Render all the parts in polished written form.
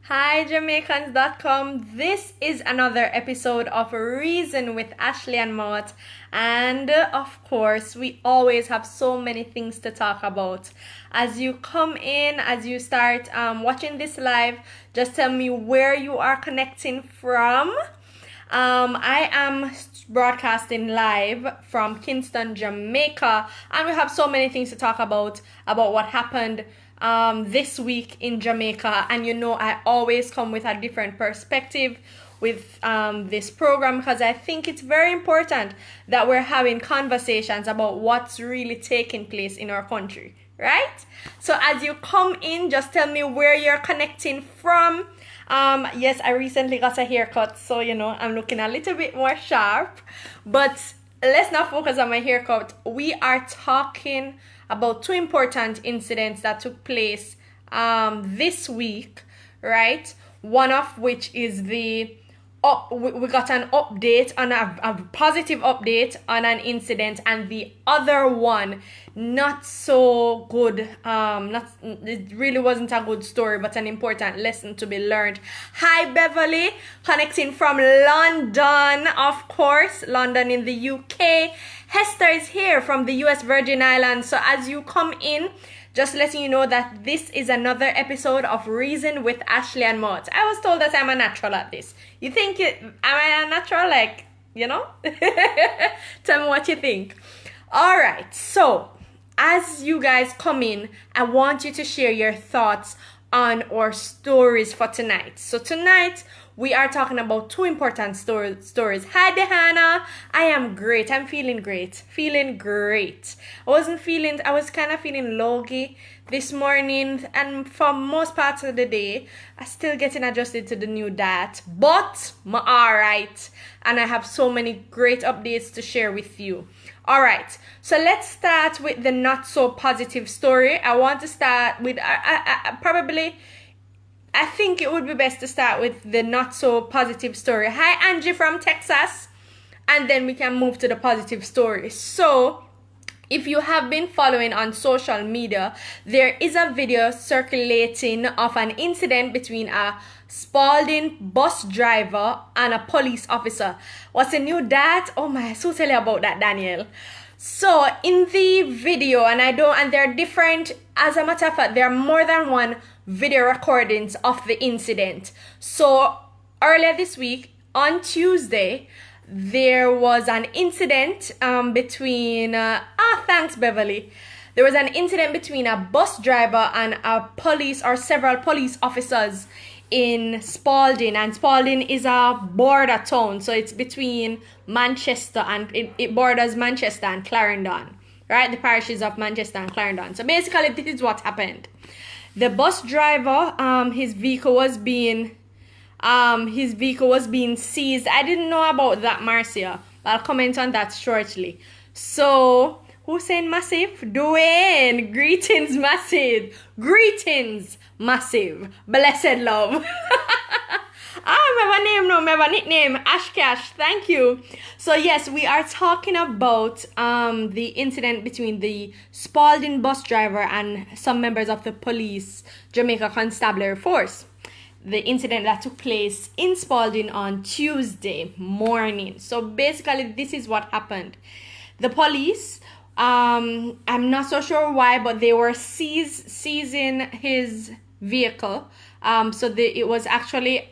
Hi Jamaicans.com. This is another episode of Reason with Ashleigh-Ann Mowatt, and of course we always have so many things to talk about. As you come in, as you start watching this live, just tell me where you are connecting from. I am broadcasting live from Kingston, Jamaica, and we have so many things to talk about what happened this week in Jamaica. And I always come with a different perspective with this program, because I think it's very important that we're having conversations about what's really taking place in our country, right? So as you come in, just tell me where you're connecting from. Yes, I recently got a haircut, so I'm looking a little bit more sharp, but let's not focus on my haircut. We are talking about two important incidents that took place this week, right? One of which is we got an update on a positive update on an incident, and the other one not so good. It really wasn't a good story, but an important lesson to be learned. Hi Beverly, connecting from London, of course, London in the UK. Hester is here from the US Virgin Islands. So as you come in, just letting you know that this is another episode of Reason with Ashleigh-Ann Mowatt. I was told that I'm a natural at this. You think am I a natural? Tell me what you think. All right. So as you guys come in, I want you to share your thoughts on our stories for tonight. So tonight we are talking about two important stories. Hi Dehana, I am great. I'm feeling great. I was kind of feeling logy this morning, and for most parts of the day I still getting adjusted to the new diet, but I'm alright, and I have so many great updates to share with you. Alright, so let's start with the not so positive story. I want to start with I think it would be best to start with the not so positive story. Hi Angie from Texas, and then we can move to the positive story. So if you have been following on social media, there is a video circulating of an incident between a Spalding bus driver and a police officer. What's the new that? Oh my, so tell you about that, Daniel. So in the video, and there are different, as a matter of fact, there are more than one video recordings of the incident. So earlier this week, on Tuesday, there was an incident between thanks Beverly. There was an incident between a bus driver and a police or several police officers in Spalding, and Spalding is a border town, so it's between Manchester and it borders Manchester and Clarendon, right? The parishes of Manchester and Clarendon. So basically this is what happened. The bus driver, his vehicle was being seized. I didn't know about that, Marcia, but I'll comment on that shortly. So who's saying massive? Dwayne, greetings massive, blessed love. I have a nickname, Ashcash, thank you. So yes, we are talking about the incident between the Spalding bus driver and some members of the police Jamaica Constabulary Force. The incident that took place in Spalding on Tuesday morning. So basically this is what happened. The police, I'm not so sure why, but they were seizing his vehicle. So it was actually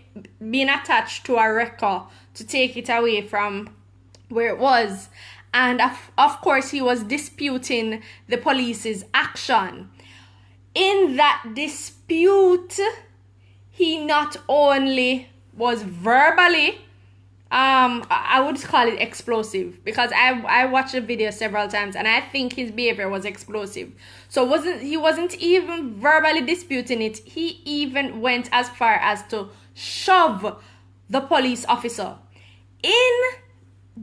being attached to a wrecker to take it away from where it was. And of course he was disputing the police's action. In that dispute, he not only was verbally, I would call it explosive, because I watched the video several times and I think his behavior was explosive. So he wasn't even verbally disputing it. He even went as far as to shove the police officer. In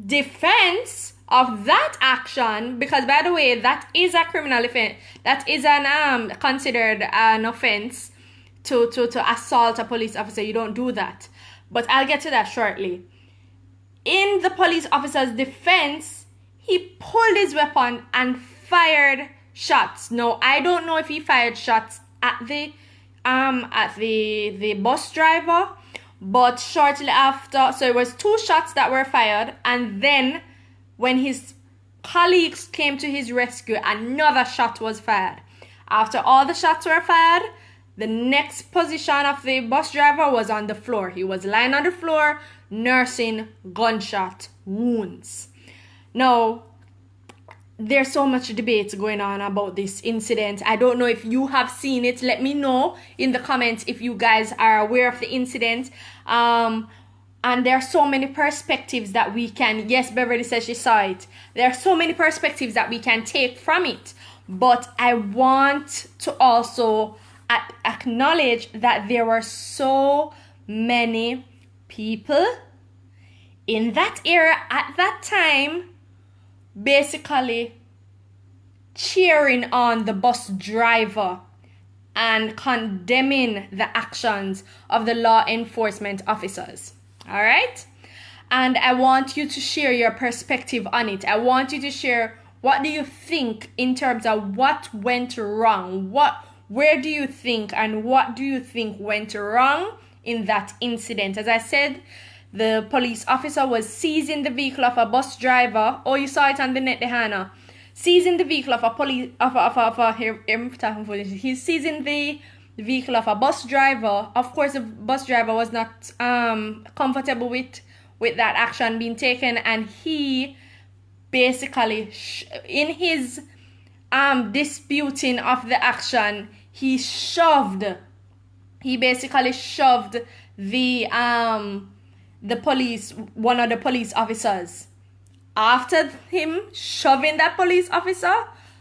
defense of that action, because by the way, that is a criminal offense. That is considered an offense to assault a police officer. You don't do that. But I'll get to that shortly. In the police officer's defense, he pulled his weapon and fired shots. Now, I don't know if he fired shots at the at the bus driver, but shortly after, so it was 2 shots that were fired, and then when his colleagues came to his rescue, another shot was fired. After all the shots were fired, the next position of the bus driver was on the floor. He was lying on the floor, nursing gunshot wounds. Now, there's so much debate going on about this incident. I don't know if you have seen it. Let me know in the comments if you guys are aware of the incident. And there are so many perspectives that we can, yes, Beverly says she saw it. There are so many perspectives that we can take from it. But I want to also acknowledge that there were so many people in that era at that time basically cheering on the bus driver and condemning the actions of the law enforcement officers. All right? And I want you to share your perspective on it. I want you to share, what do you think in terms of what went wrong? Where do you think and what do you think went wrong in that incident? As I said, the police officer was seizing the vehicle of a bus driver. Oh, you saw it on the net, Hannah. Seizing the vehicle of a police he's seizing the vehicle of a bus driver. Of course, the bus driver was not comfortable with that action being taken, and he basically in his disputing of the action, he basically shoved one of the police officers. After him shoving that police officer,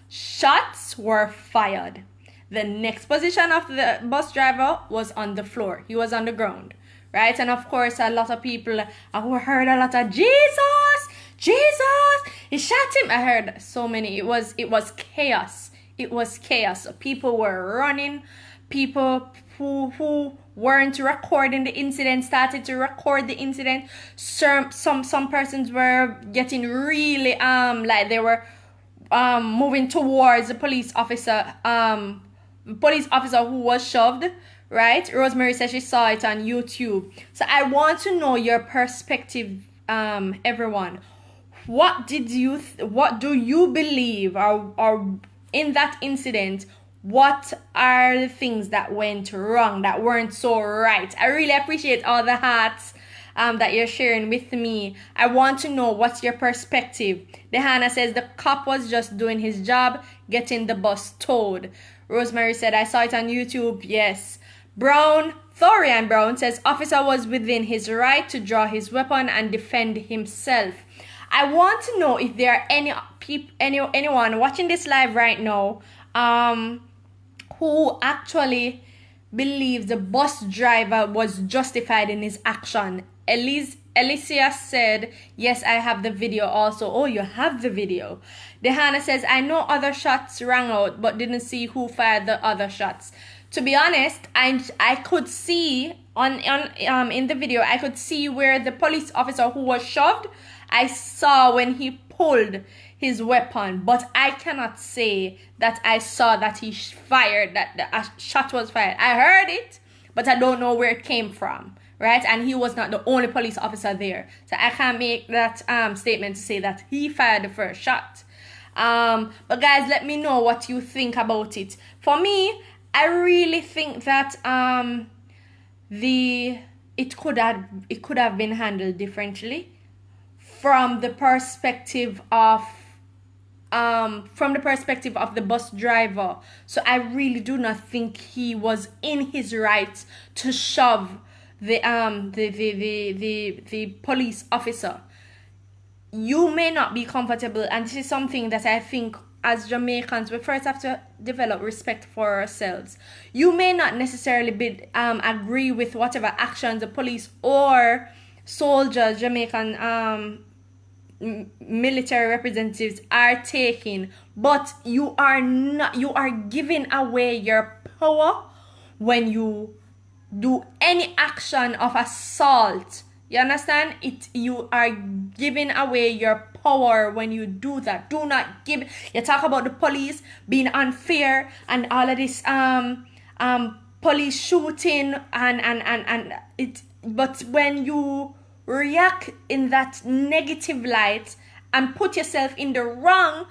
shots were fired. The next position of the bus driver was on the floor. He was on the ground, right? And of course, a lot of people heard a lot of Jesus, he shot him. I heard so many. It was chaos. It was chaos. People were running. People who weren't recording the incident started to record the incident. Some persons were getting really like they were moving towards the police officer who was shoved, right? Rosemary says she saw it on YouTube. So I want to know your perspective, everyone. What do you believe or in that incident? What are the things that went wrong, that weren't so right? I really appreciate all the hearts that you're sharing with me. I want to know what's your perspective. Dehana says the cop was just doing his job, getting the bus towed. Rosemary said, I saw it on YouTube. Yes. Thorian Brown says, officer was within his right to draw his weapon and defend himself. I want to know if there are anyone watching this live right now who actually believes the bus driver was justified in his action. Alicia said, yes, I have the video also. Oh, you have the video. Dehana says, I know other shots rang out, but didn't see who fired the other shots. To be honest, I could see in the video, I could see where the police officer who was shoved, I saw when he pulled his weapon, but I cannot say that I saw that he fired, that the shot was fired. I heard it, but I don't know where it came from, right? And he was not the only police officer there. So I can't make that statement to say that he fired the first shot. But guys, let me know what you think about it. For me, I really think that it could have been handled differently from the perspective of the bus driver. So I really do not think he was in his rights to shove the police officer. You may not be comfortable, and this is something that I think as Jamaicans we first have to develop respect for ourselves. You may not necessarily agree with whatever actions the police or soldiers, Jamaican military representatives are taking, but you are giving away your power when you do any action of assault. You understand? You are giving away your power when you do that. Do not give. You talk about the police being unfair and all of this police shooting and it, but when you react in that negative light and put yourself in the wrong,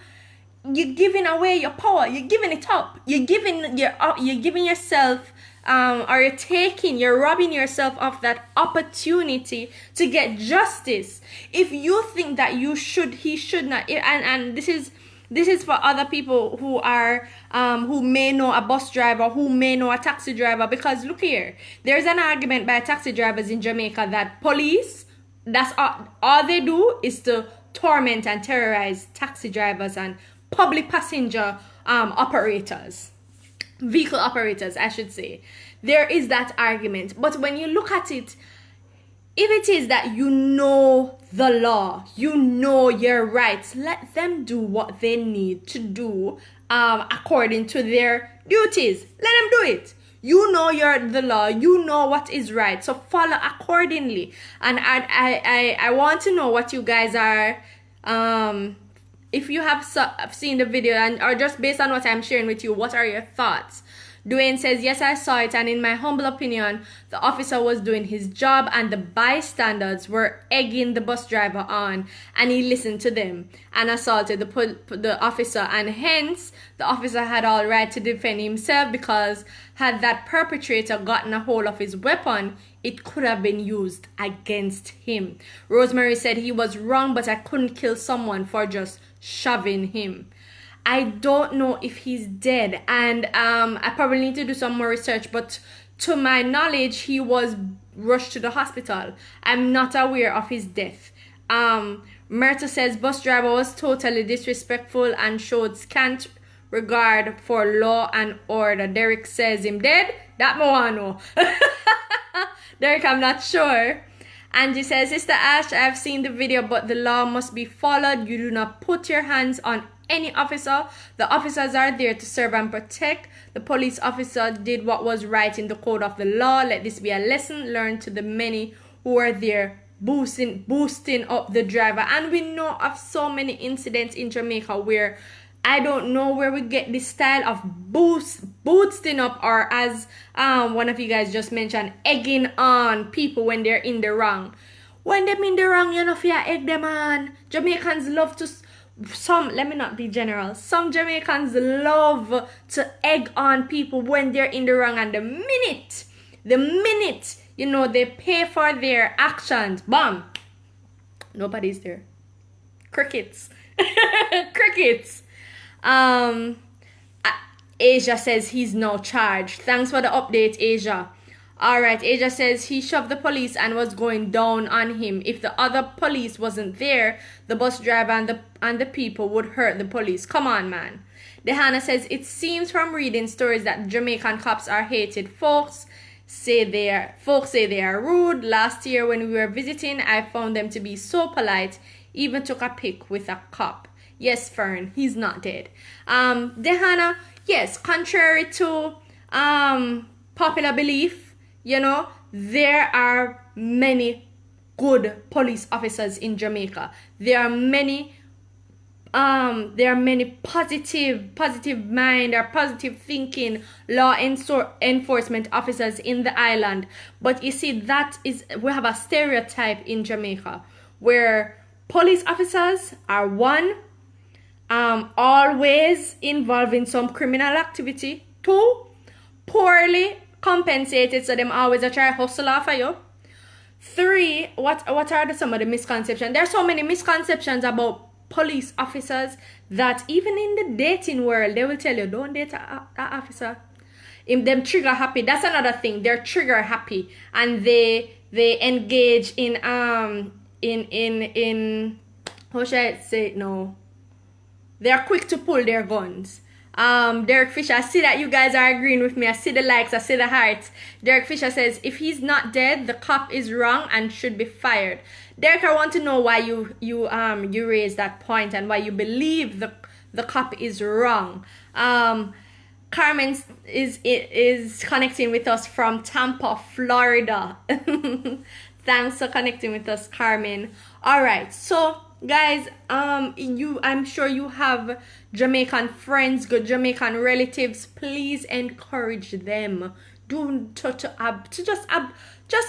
you're giving away your power. You're giving it up. You're giving yourself, or you're robbing yourself of that opportunity to get justice. If you think that he should not, and this is for other people who are who may know a bus driver, who may know a taxi driver, because look here, there's an argument by taxi drivers in Jamaica that police, that's all they do is to torment and terrorize taxi drivers and public passenger vehicle operators, I should say. There is that argument. But when you look at it, if it is that you know the law, you know your rights, let them do what they need to do according to their duties. Let them do it. You know the law, you know what is right, so follow accordingly. And I want to know what you guys are, if you have seen the video, and or just based on what I'm sharing with you, what are your thoughts? Dwayne says, yes, I saw it, and in my humble opinion, the officer was doing his job and the bystanders were egging the bus driver on, and he listened to them and assaulted the officer, and hence the officer had all right to defend himself, because had that perpetrator gotten a hold of his weapon, it could have been used against him. Rosemary said he was wrong, but I couldn't kill someone for just shoving him. I don't know if he's dead, and I probably need to do some more research, but to my knowledge, he was rushed to the hospital. I'm not aware of his death. Myrta says bus driver was totally disrespectful and showed scant regard for law and order. Derek says him dead. That mo I know. Derek, I'm not sure. Angie says, Sister Ash, I've seen the video, but the law must be followed. You do not put your hands on any officer. The officers are there to serve and protect. The police officer did what was right in the code of the law. Let this be a lesson learned to the many who are there boosting up the driver. And we know of so many incidents in Jamaica where I don't know where we get this style of boosting up, or as one of you guys just mentioned, egging on people when they're in the wrong. When they're in the wrong, you know, if you egg them on. Jamaicans love to, let me not be general, some Jamaicans love to egg on people when they're in the wrong, and the minute, you know, they pay for their actions, bam, nobody's there. Crickets. Crickets. Asia says he's now charged. Thanks for the update, Asia. Alright, Asia says he shoved the police and was going down on him. If the other police wasn't there, the bus driver and the people would hurt the police. Come on, man. Dehana says it seems from reading stories that Jamaican cops are hated. Folks say they are rude. Last year when we were visiting, I found them to be so polite. Even took a pic with a cop. Yes, Fern, he's not dead. Dehana, yes, contrary to popular belief, you know, there are many good police officers in Jamaica. There are many positive mind or positive thinking law enforcement officers in the island. But you see, we have a stereotype in Jamaica where police officers are always involved in some criminal activity. 2, poorly compensated, so them always a try hustle off of you. 3, what are some of the misconceptions? There are so many misconceptions about police officers that even in the dating world, they will tell you, don't date an officer. If them trigger happy, that's another thing. They're trigger happy, and they engage in how should I say it now? They're quick to pull their guns. Derek Fisher, I see that you guys are agreeing with me. I see the likes, I see the hearts. Derek Fisher says, if he's not dead, the cop is wrong and should be fired. Derek, I want to know why you raised that point and why you believe the cop is wrong. Carmen is connecting with us from Tampa, Florida. Thanks for connecting with us, Carmen. All right, so guys, I'm sure you have Jamaican friends, good Jamaican relatives. Please encourage them just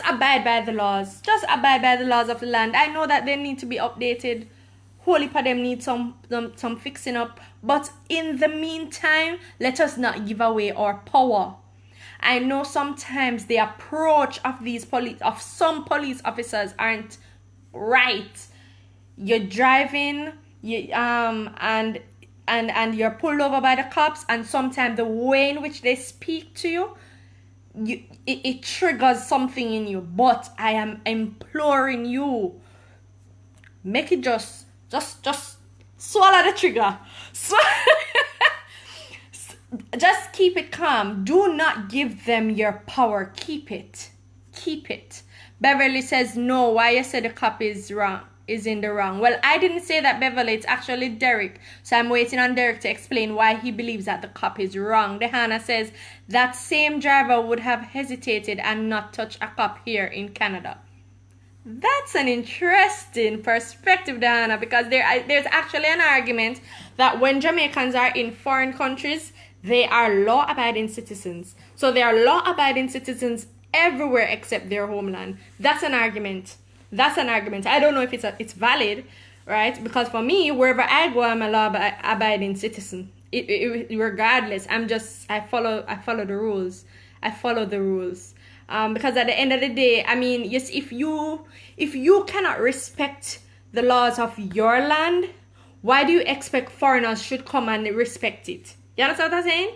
abide by the laws. Just abide by the laws of the land. I know that they need to be updated. Whole heap of them need some fixing up. But in the meantime, let us not give away our power. I know sometimes the approach of some police officers aren't right. You're driving, and you're pulled over by the cops, and sometimes the way in which they speak to you, it triggers something in you. But I am imploring you, make it just swallow the trigger. Just keep it calm. Do not give them your power. Keep it. Beverly says, no, why you said the cop is in the wrong? Well, I didn't say that, Beverly. It's actually Derek. So I'm waiting on Derek to explain why he believes that the cop is wrong. Dehana says, that same driver would have hesitated and not touched a cop here in Canada. That's an interesting perspective, Diana, because there's actually an argument that when Jamaicans are in foreign countries, they are law-abiding citizens. So they are law-abiding citizens everywhere except their homeland. That's an argument. I don't know if it's valid, right? Because for me, wherever I go, I'm a law-abiding citizen. Regardless, I follow the rules. Because at the end of the day, I mean, yes, if you cannot respect the laws of your land, why do you expect foreigners should come and respect it? You understand what I'm saying?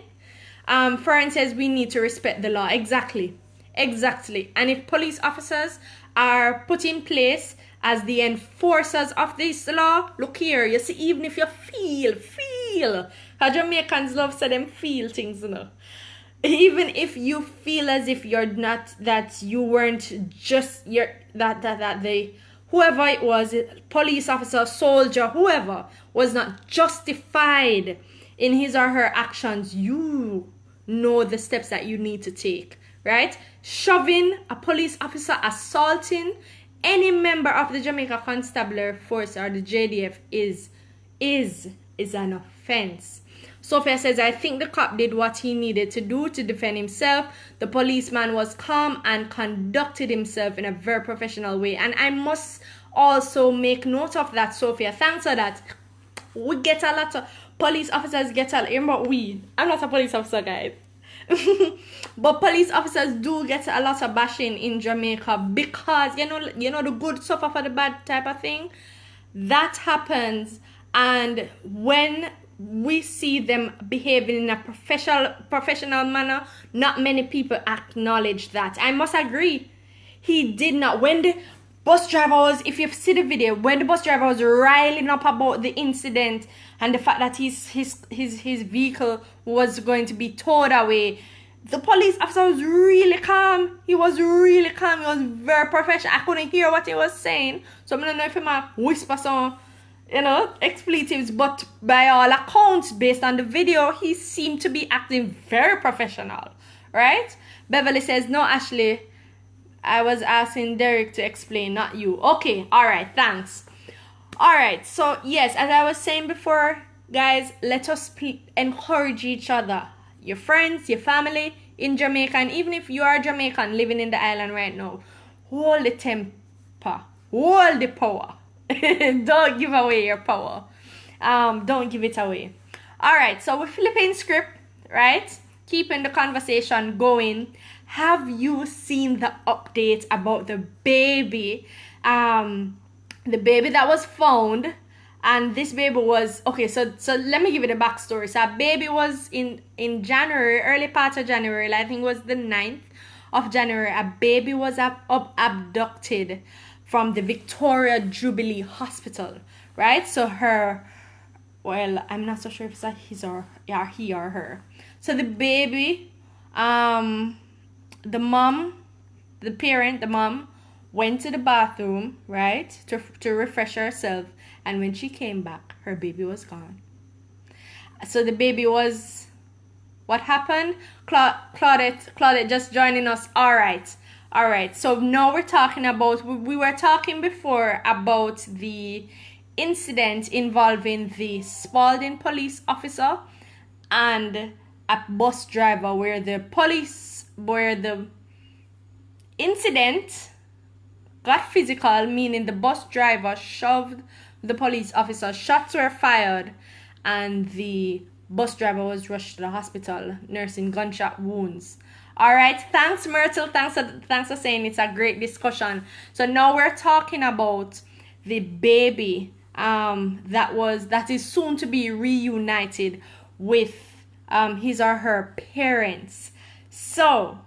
Foreign says we need to respect the law. Exactly. And if police officers are put in place as the enforcers of this law, look here, you see, even if you feel, how Jamaicans love to them feel things, you know. Even if you feel as if you're not, that you weren't just, whoever it was, police officer, soldier, whoever, was not justified in his or her actions, you know the steps that you need to take, right? Shoving a police officer, assaulting any member of the Jamaica Constabulary Force or the JDF is an offense. Sophia says, I think the cop did what he needed to do to defend himself. The policeman was calm and conducted himself in a very professional way. And I must also make note of that, Sophia. Thanks for that. We get a lot of police officers I'm not a police officer, guys. But police officers do get a lot of bashing in Jamaica because, you know the good suffer for the bad type of thing. That happens, and when we see them behaving in a professional manner, not many people acknowledge that. I must agree. He did not. When the bus driver was, if you see the video, when the bus driver was riling up about the incident and the fact that his vehicle was going to be towed away, the police officer was really calm. He was very professional. I couldn't hear what he was saying, so I don't know if he might whisper some, expletives, but by all accounts, based on the video, he seemed to be acting very professional, right? Beverly says, no, Ashley, I was asking Derek to explain, not you. Okay, all right, thanks. All right, so yes, as I was saying before, guys, let us encourage each other, your friends, your family in Jamaica, and even if you are Jamaican living in the island right now, hold the temper, hold the power. Don't give away your power. Don't give it away. All right, so we're flipping script, right? Keeping the conversation going. Have you seen the update about the baby? The baby that was found, and this baby was okay. So let me give you the backstory. So a baby was in January, early part of January. I think it was the 9th of January. A baby was abducted from the Victoria Jubilee Hospital, right? So I'm not so sure if it's his or he or her. So the baby, the mom went to the bathroom, right, to refresh herself, and when she came back, her baby was gone. So the baby was, what happened? Claudette just joining us. All right, so now we're talking about, we were talking before about the incident involving the Spalding police officer and a bus driver, where the police the incident got physical, meaning the bus driver shoved the police officer, shots were fired, and the bus driver was rushed to the hospital, nursing gunshot wounds. All right, thanks Myrtle, thanks for saying it's a great discussion. So now we're talking about the baby that is soon to be reunited with his or her parents. So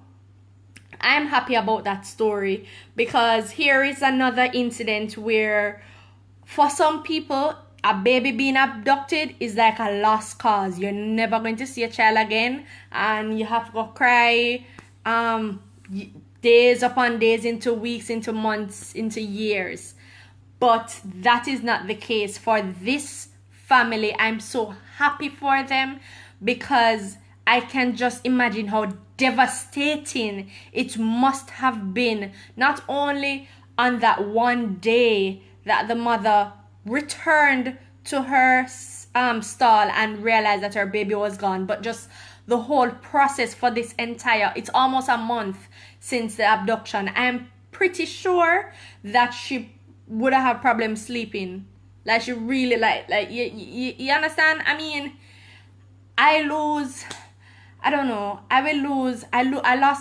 I'm happy about that story, because here is another incident where for some people a baby being abducted is like a lost cause. You're never going to see a child again, and you have to go cry days upon days, into weeks, into months, into years. But that is not the case for this family. I'm so happy for them, because I can just imagine how devastating it must have been, not only on that one day that the mother returned to her stall and realized that her baby was gone, but just the whole process for this entire, it's almost a month since the abduction. I'm pretty sure that she would have problems sleeping. Like, she really you understand? I mean, I lost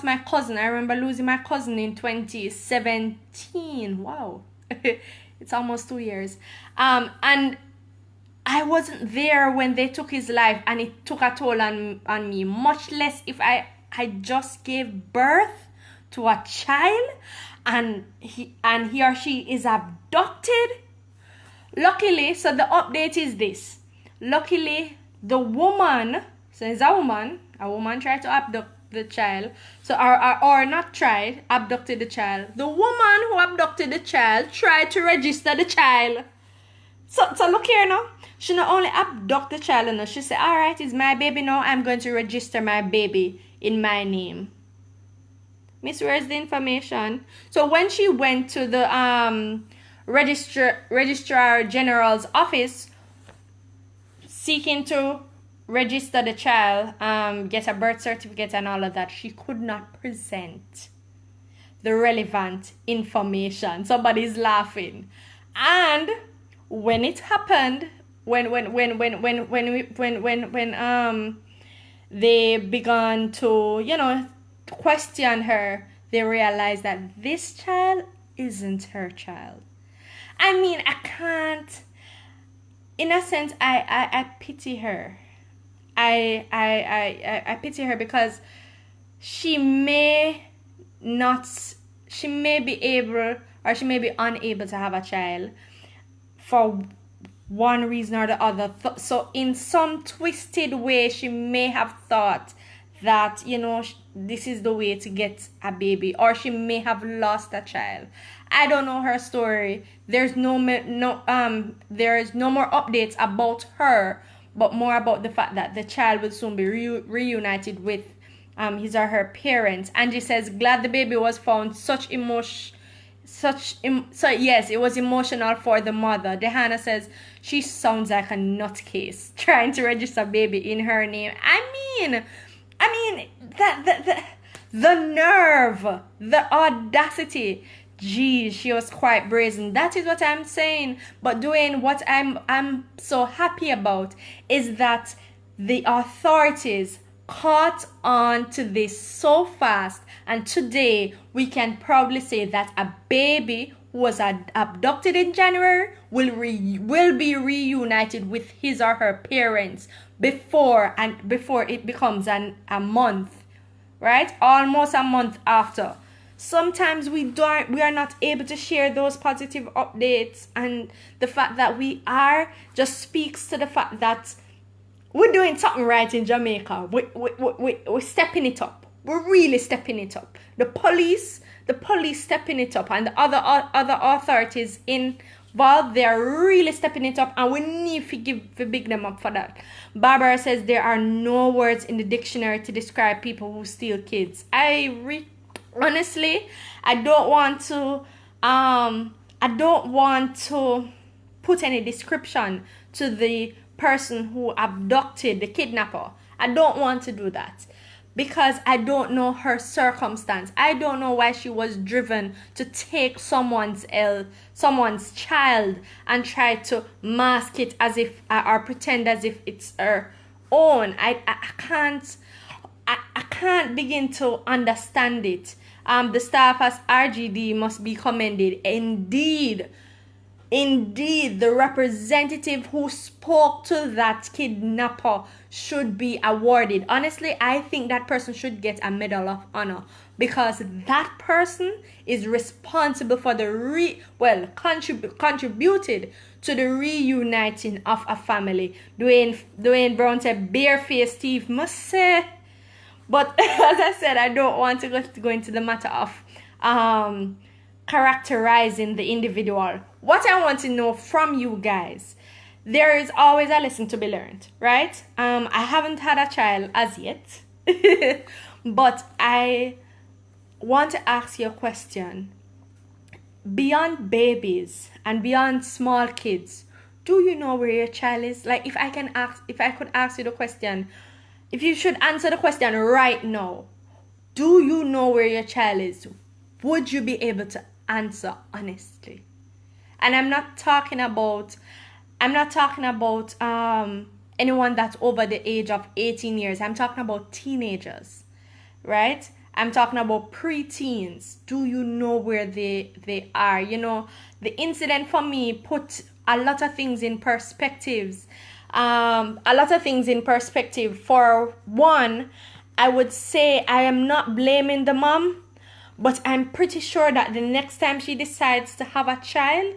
my cousin. I remember losing my cousin in 2017. Wow. It's almost 2 years. And I wasn't there when they took his life, and it took a toll on me, much less if I just gave birth to a child and he or she is abducted. Luckily, so the update is this. Luckily, the woman, so it's a woman tried to abduct the child. So, or not tried, abducted the child. The woman who abducted the child tried to register the child. So look here now. She not only abducted the child, no, she said, all right, it's my baby now. I'm going to register my baby in my name. Miss, where's the information? So when she went to the registrar general's office seeking to register the child, get a birth certificate and all of that, she could not present the relevant information. Somebody's laughing. And when it happened, when they began to, question her, they realized that this child isn't her child. I mean, I can't, in a sense, I pity her. I pity her, because she may be able, or she may be unable to have a child for one reason or the other. So in some twisted way, she may have thought that, this is the way to get a baby, or she may have lost a child. I don't know her story. There's no more updates about her, but more about the fact that the child will soon be reunited with his or her parents. Angie says, glad the baby was found. So yes, it was emotional for the mother. Dehana says, she sounds like a nutcase trying to register a baby in her name. I mean, the nerve, the audacity. Geez, she was quite brazen. That is what I'm saying. But Dwayne, what I'm so happy about is that the authorities caught on to this so fast, and today we can probably say that a baby who was abducted in January will be reunited with his or her parents before it becomes a month, right? Almost a month after. Sometimes we are not able to share those positive updates, and the fact that we are just speaks to the fact that we're doing something right in Jamaica. We're stepping it up. We're really stepping it up. The police stepping it up, and the other authorities involved, they're really stepping it up, and we need to big them up for that. Barbara says there are no words in the dictionary to describe people who steal kids. Honestly, I don't want to put any description to the person who abducted the kidnapper. I don't want to do that. because I don't know her circumstance. I don't know why she was driven to take someone's child and try to mask it as if or pretend as if it's her own. I can't begin to understand it. The staff as RGD must be commended. Indeed, the representative who spoke to that kidnapper should be awarded. Honestly, I think that person should get a Medal of Honor, because that person is responsible for contributed to the reuniting of a family. Dwayne Brown said, barefaced thief must say. But as I said, I don't want to go into the matter of characterizing the individual. What I want to know from you guys, there is always a lesson to be learned, right? I haven't had a child as yet, but I want to ask you a question. Beyond babies and beyond small kids, do you know where your child is? Like, if I could ask you the question, if you should answer the question right now, do you know where your child is? Would you be able to answer honestly? And I'm not talking about anyone that's over the age of 18 years. I'm talking about teenagers, right? I'm talking about preteens. Do you know where they are? You know, the incident for me put a lot of things in perspectives. For one, I would say I am not blaming the mom, but I'm pretty sure that the next time she decides to have a child,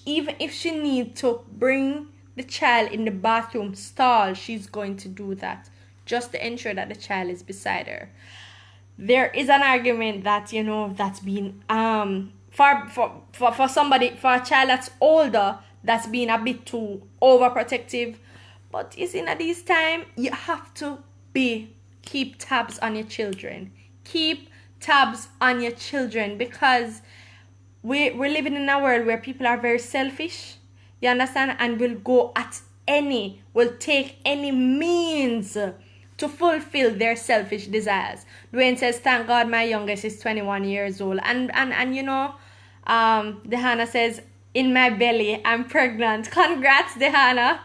even if she needs to bring the child in the bathroom stall, she's going to do that just to ensure that the child is beside her. There is an argument that, you know, that's been for somebody, for a child that's older, that's being a bit too overprotective. But you see, at this time, you have to keep tabs on your children. Keep tabs on your children, because we're living in a world where people are very selfish. You understand? And will take any means to fulfill their selfish desires. Dwayne says, thank God my youngest is 21 years old. And you know, Dehana says, in my belly, I'm pregnant. Congrats, Dehana.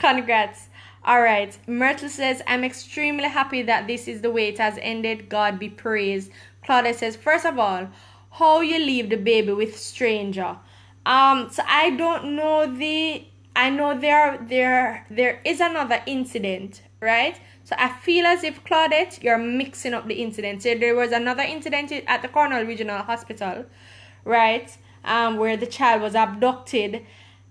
Congrats. All right. Myrtle says, I'm extremely happy that this is the way it has ended. God be praised. Claudia says, first of all, how you leave the baby with stranger? So I don't know I know there is another incident, right? So I feel as if, Claudette, you're mixing up the incident. So there was another incident at the Cornwall Regional Hospital, right? Where the child was abducted.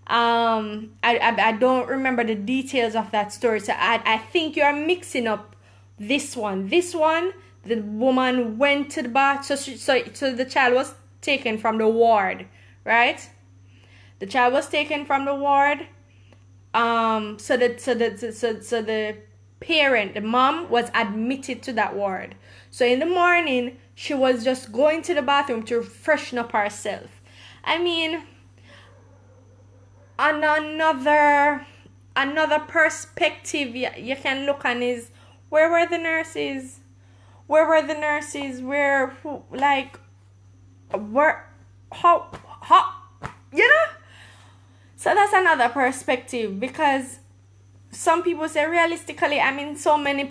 I don't remember the details of that story. So I think you're mixing up this one. This one, the woman went to the bath. So the child was taken from the ward, right? The child was taken from the ward. So the parent, the mom, was admitted to that ward. So in the morning, she was just going to the bathroom to freshen up herself. I mean, on another perspective you can look on is, where were the nurses? How, you know? So that's another perspective, because some people say, realistically, I'm in so much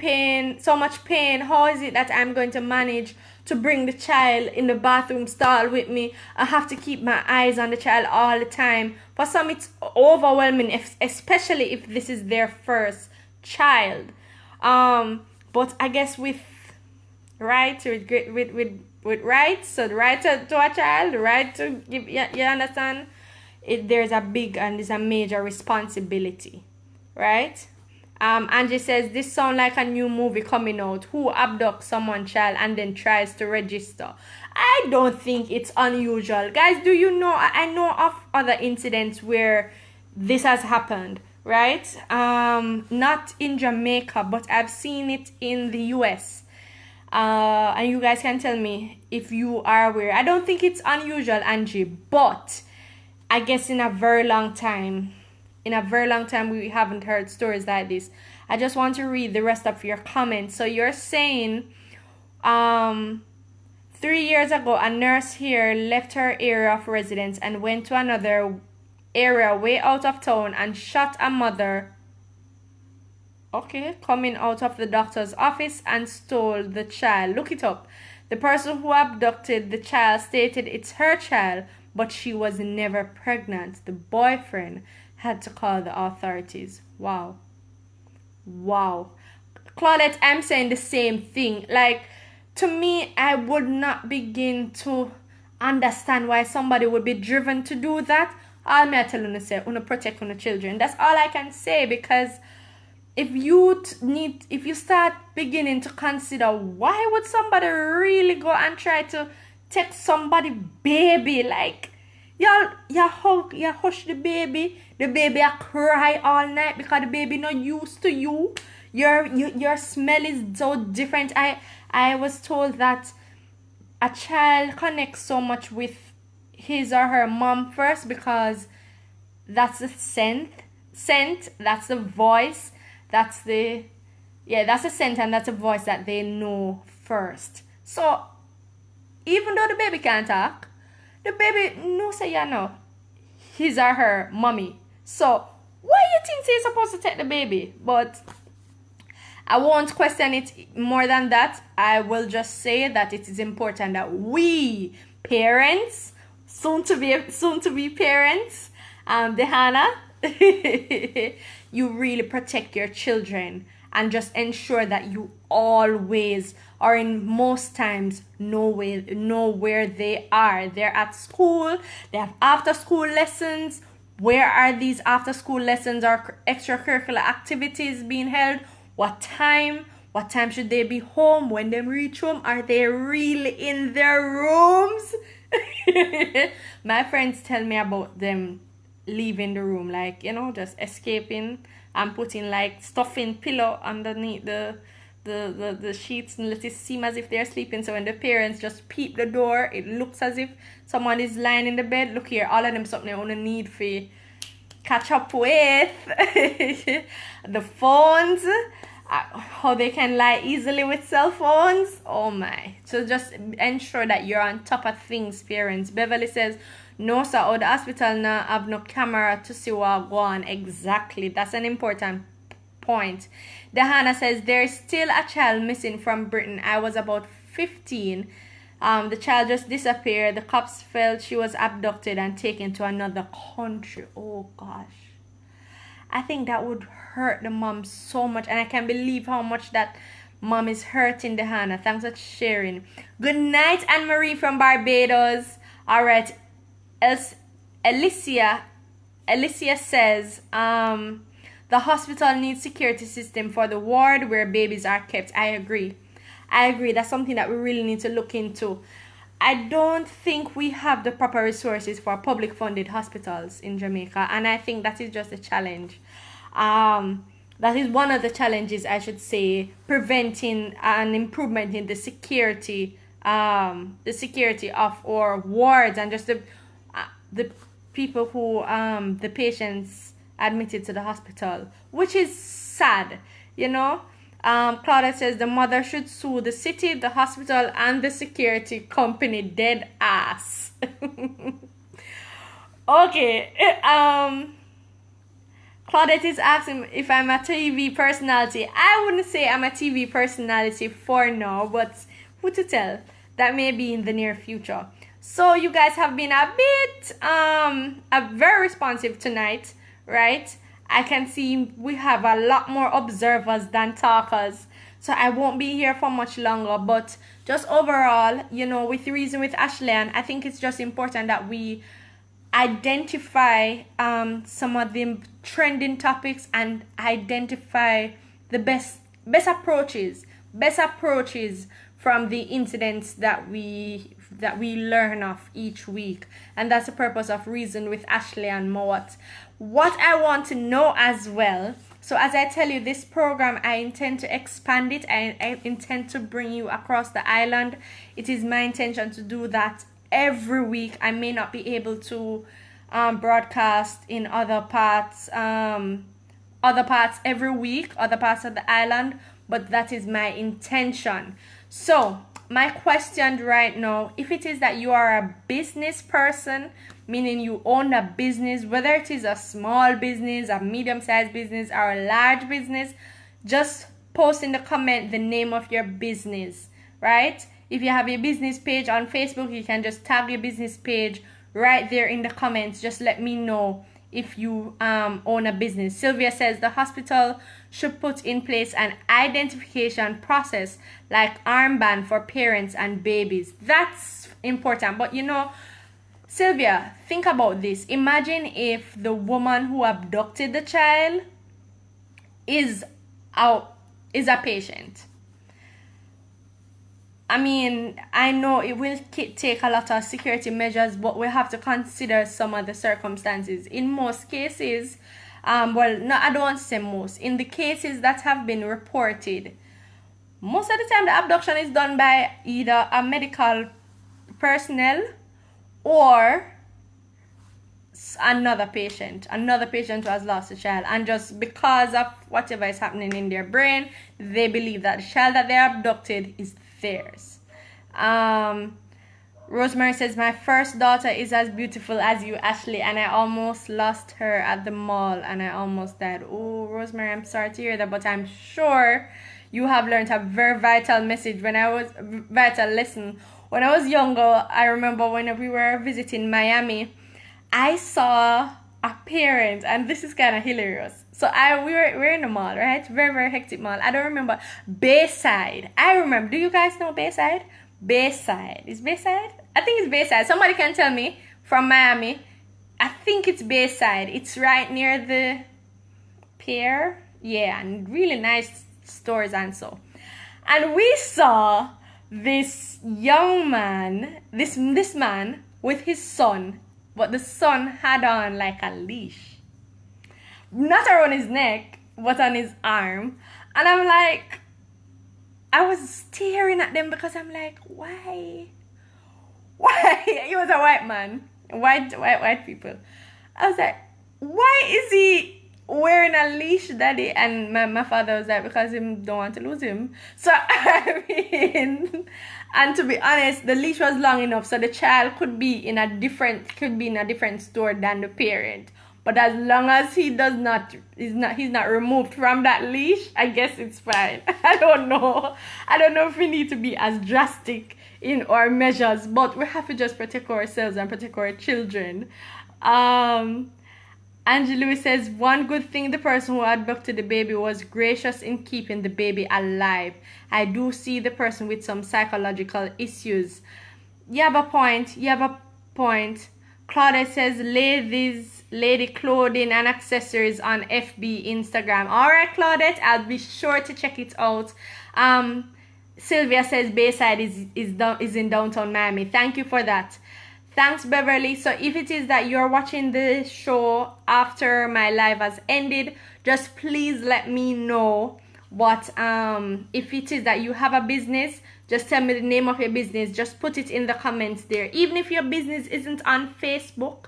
pain. How is it that I'm going to manage to bring the child in the bathroom stall with me? I have to keep my eyes on the child all the time. For some, it's overwhelming, especially if this is their first child. But I guess with rights, so the right to a child, the right to give, you understand? There's a major responsibility, right? Angie says, this sounds like a new movie coming out. Who abducts someone's child and then tries to register? I don't think it's unusual. Guys, do you know, I know of other incidents where this has happened, right? Not in Jamaica, but I've seen it in the US. And you guys can tell me if you are aware. I don't think it's unusual, Angie, but I guess in a very long time we haven't heard stories like this. I just want to read the rest of your comments. So you're saying 3 years ago, a nurse here left her area of residence and went to another area way out of town and shot a mother, coming out of the doctor's office and stole the child. Look it up. The person who abducted the child stated it's her child, but she was never pregnant. The boyfriend had to call the authorities. Wow. Claudette, I'm saying the same thing. Like, to me, I would not begin to understand why somebody would be driven to do that. All me I tell you say, protect your children. That's all I can say, because if you start beginning to consider why would somebody really go and try to take somebody baby, like you hush the baby a cry all night because the baby not used to you. Your smell is so different. I was told that a child connects so much with his or her mom first because that's the scent, that's the voice, that's the scent and that's a voice that they know first. So even though the baby can't talk, the baby knows say you know his or her mommy. So why you think he's supposed to take the baby? But I won't question it more than that. I will just say that it is important that we parents, soon to be parents, Dehana, you really protect your children and just ensure that you always, or in most times, know where they are. They're at school, they have after school lessons. Where are these after school lessons or extracurricular activities being held? What time should they be home? When they reach home, are they really in their rooms? My friends tell me about them leaving the room, like, just escaping and putting like stuffing pillow underneath the sheets and let it seem as if they're sleeping. So when the parents just peep the door, it looks as if someone is lying in the bed. Look here, all of them something they only need for catch up with. The phones, how they can lie easily with cell phones. Oh my. So just ensure that you're on top of things, parents. Beverly says, no sir, or the hospital now have no camera to see what go on. Exactly, that's an important point. Dahana says, there's still a child missing from Britain. I was about 15. The child just disappeared. The cops felt she was abducted and taken to another country. Oh gosh, I think that would hurt the mom so much, and I can't believe how much that mom is hurting Dahana. Thanks for sharing. Good night, Anne-Marie from Barbados. All right, Alicia says, the hospital needs security system for the ward where babies are kept. I agree. That's something that we really need to look into. I don't think we have the proper resources for public funded hospitals in Jamaica, and I think that is just a challenge. That is one of the challenges, I should say, preventing an improvement in the security of our wards and just the people who the patients admitted to the hospital, which is sad, Claudia says the mother should sue the city, the hospital, and the security company. Dead ass. Okay. Claudette is asking if I'm a TV personality. I wouldn't say I'm a TV personality for now, but who to tell? That may be in the near future. So you guys have been a bit very responsive tonight, right? I can see we have a lot more observers than talkers. So I won't be here for much longer. But just overall, with Reason with Ashleigh-Ann, I think it's just important that we identify some of the trending topics and identify the best approaches from the incidents that we learn of each week. And that's the purpose of Reason with Ashleigh-Ann Mowatt. What I want to know as well, so as I tell you, this program, I intend to expand it. I intend to bring you across the island. It is my intention to do that every week. I may not be able to broadcast in other parts other parts every week, other parts of the island, but that is my intention. So my question right now, if it is that you are a business person, meaning you own a business, whether it is a small business, a medium-sized business, or a large business, just post in the comment the name of your business, right? If you have a business page on Facebook, you can just tag your business page right there in the comments. Just let me know if you own a business. Sylvia says the hospital should put in place an identification process like armband for parents and babies. That's important. But you know, Sylvia, think about this. Imagine if the woman who abducted the child is a patient. I mean, I know it will take a lot of security measures, but we have to consider some of the circumstances. In most cases, well, no, I don't want to say most. In the cases that have been reported, most of the time the abduction is done by either a medical personnel or another patient who has lost a child, and just because of whatever is happening in their brain, they believe that the child that they abducted is theirs. Rosemary says, my first daughter is as beautiful as you, Ashley, and I almost lost her at the mall and I almost died. Oh, Rosemary, I'm sorry to hear that, but I'm sure you have learned a very vital message. When I was younger, I remember when we were visiting Miami, I saw a parent, and this is kind of hilarious. So we're in the mall, right? Very, very hectic mall. I don't remember. Bayside. I remember. Do you guys know Bayside? Bayside. Is Bayside? I think it's Bayside. Somebody can tell me from Miami. I think it's Bayside. It's right near the pier. Yeah, and really nice stores and so. And we saw this young man, this man with his son, but the son had on like a leash. Not around his neck, but on his arm. And I'm like, I was staring at them because I'm like, why? He was a white man. White people. I was like, why is he wearing a leash, daddy? And my father was like, because he don't want to lose him. So I mean, and to be honest, the leash was long enough so the child could be in a different store than the parent. But as long as he's not removed from that leash, I guess it's fine. I don't know if we need to be as drastic in our measures, but we have to just protect ourselves and protect our children. Angie Lewis says, one good thing the person who abducted the baby was gracious in keeping the baby alive. I do see the person with some psychological issues. You have a point. Claudia says, lady clothing and accessories on FB Instagram. Alright, Claudette, I'll be sure to check it out. Sylvia says Bayside is in downtown Miami. Thank you for that. Thanks, Beverly. So if it is that you're watching the show after my live has ended, just please let me know what if it is that you have a business, just tell me the name of your business. Just put it in the comments there. Even if your business isn't on Facebook,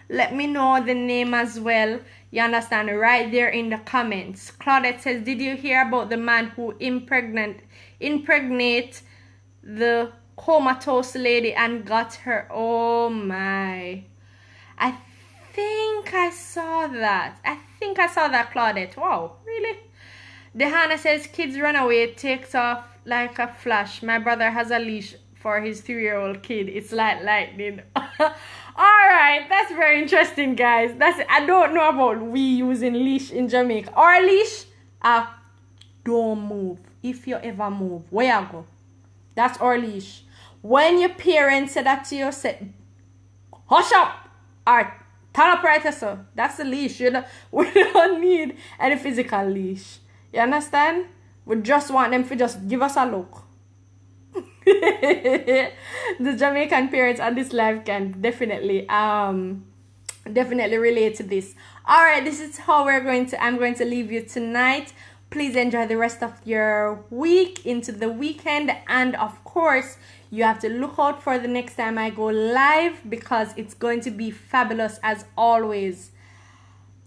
let me know the name as well. You understand? Right there in the comments. Claudette says, did you hear about the man who impregnate the comatose lady and got her? Oh my. I think I saw that, Claudette. Wow, really? Dehana says, kids run away, takes off like a flash. My brother has a leash for his 3-year-old kid. It's like lightning. Alright, that's very interesting, guys. I don't know about we using leash in Jamaica. Our leash, don't move. If you ever move, where you go? That's our leash. When your parents say that to you, say, hush up, or turn up right, so that's the leash. We don't need any physical leash. You understand? We just want them to just give us a look. The Jamaican parents on this live can definitely relate to this. Alright, this is how I'm going to leave you tonight. Please enjoy the rest of your week into the weekend, and of course you have to look out for the next time I go live because it's going to be fabulous as always.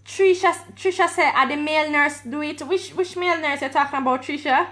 Trisha said, "Are the male nurse do it?" Which male nurse you're talking about, Trisha?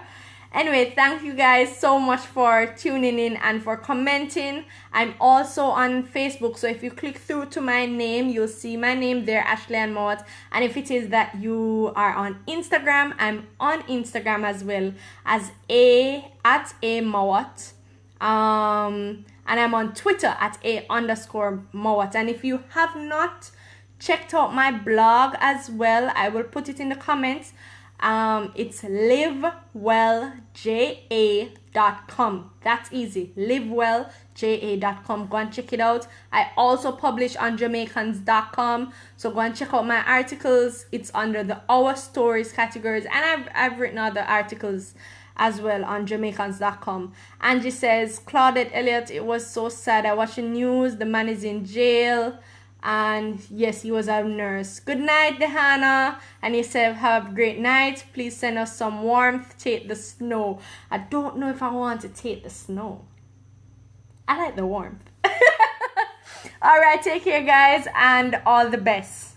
Anyway, thank you guys so much for tuning in and for commenting. I'm also on Facebook, so if you click through to my name, you'll see my name there, Ashleigh-Ann Mowatt. And if it is that you are on Instagram, I'm on Instagram as well as at A Mowatt. And I'm on Twitter at @A_Mowatt. And if you have not checked out my blog as well, I will put it in the comments. It's livewellja.com. That's easy. livewellja.com. Go and check it out. I also publish on Jamaicans.com, so go and check out my articles. It's under the Our Stories categories, and I've written other articles as well on Jamaicans.com. Angie says, Claudette Elliott, it was so sad. I watched the news. The man is in jail. And yes, he was a nurse. Good night, Dehana. And he said, have a great night. Please send us some warmth. Take the snow. I don't know if I want to take the snow. I like the warmth. All right, take care, guys, and all the best.